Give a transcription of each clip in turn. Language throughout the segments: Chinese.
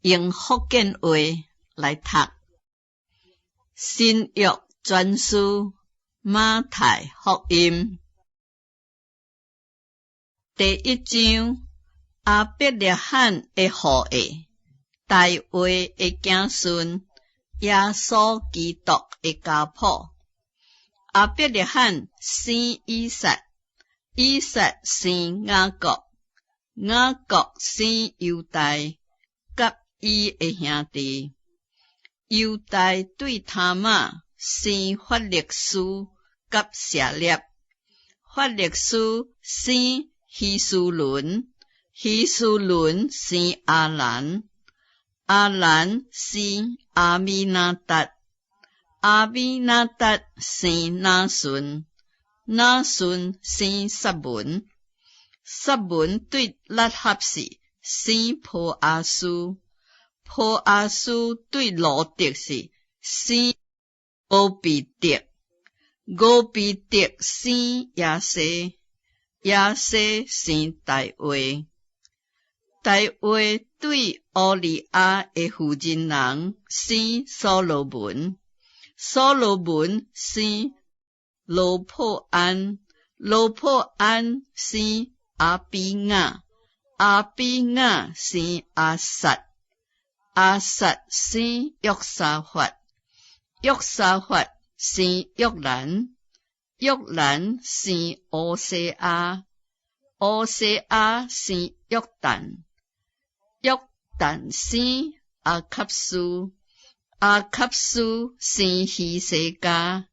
用福建话来读。新约全书马太福音第一章，阿伯拉罕的后裔，大卫的子孙，耶稣基督的家谱。阿伯拉罕生以撒，以撒生雅各，雅各生犹大，甲伊的兄弟。犹大对他玛生法勒斯甲舍列，法勒斯生希斯伦，希斯伦生阿兰，阿兰生阿米那达，阿米那达生拿顺，拿顺生撒文，撒文对拉合是生波阿斯，波阿斯对罗德是生俄比德，俄比德生亚西，亚西生大卫，大卫对乌利亚的妇人人生所罗门，所罗门生罗破安，罗破安生阿比亚，阿比亚生阿撒，阿撒生约沙法，约沙法生约兰，约兰生乌西亚，乌西亚生约旦，约旦生阿卡苏，阿卡苏生希西家，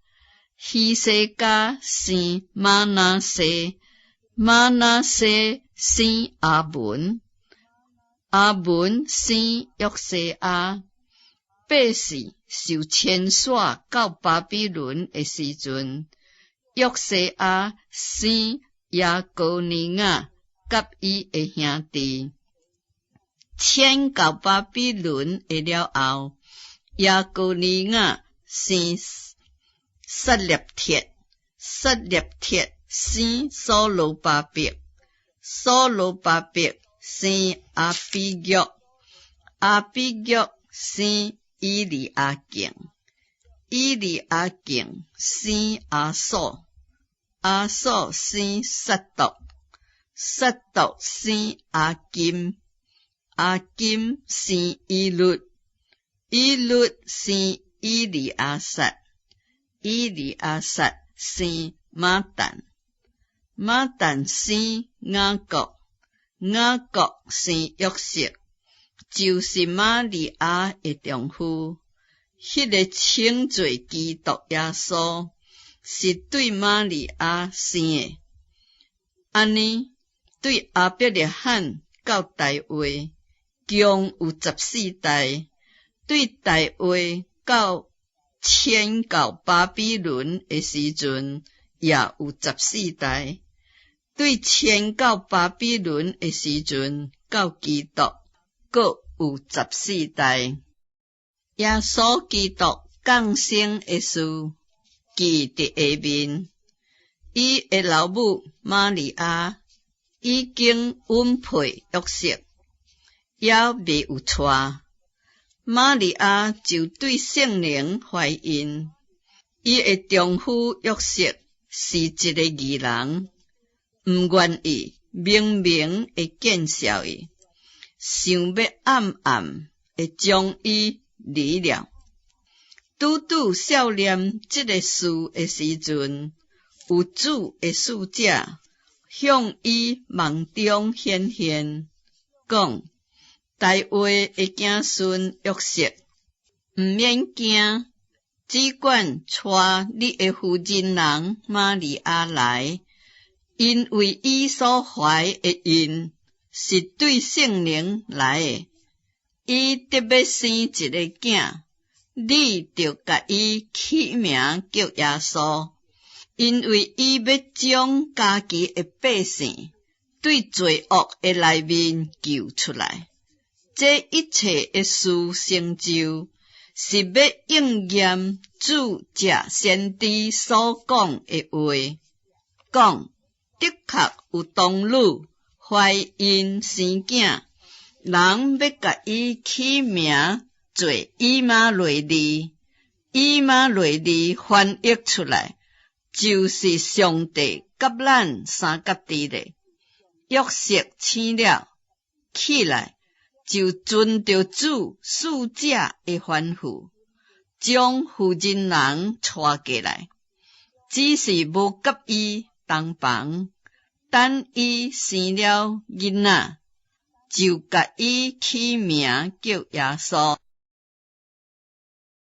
希西家生马拿西，马拿西生阿文，阿文生约西亚。八世受牵线到巴比伦的时阵，约西亚生亚哥尼亚甲伊的兄弟。迁到巴比伦的了后，亚哥尼亚生撒列铁，撒列铁生所罗巴伯，所罗巴伯生阿比约，阿比约生以利亚敬，以利亚敬生阿索，阿索生撒督，撒督生阿金，阿金生以律，以律生以利亚撒，以利亚撒生马但，马但生雅各，雅各生约瑟，就是玛利亚的丈夫。迄个称作基督耶稣是对玛利亚生的。安尼对阿伯拉罕到大卫共有14代，对大卫到迁到巴比伦的时阵也有14代，对迁到巴比伦的时阵到基督各有14代。耶稣基督降生的事记伫下面，伊的老母玛利亚已经允配约瑟，也未有娶，玛利亚就对圣灵怀孕。伊的丈夫约瑟是一个义人，毋愿意明明的见笑伊，想要暗暗的将伊离了。拄拄少年这个事的时阵，有主的使者向伊梦中显现，讲大卫的子孙约瑟，毋免惊，只管带你的妇人人玛利亚来，因为伊所怀的孕是对圣灵来的。伊得要生一个囝，你就甲伊起名叫耶稣，因为伊要将家己的百姓对罪恶的内面救出来。这一切的事成就，是要应验主藉先知所讲的话，讲的确有童女怀孕生囝，人要甲伊起名做以马内利，以马内利翻译出来就是上帝甲咱三角地咧。约瑟醒了起来，就遵着主使者的吩咐，将妇人人带过来，只是无甲伊同房。等伊生了囡仔，就甲伊起名叫耶稣。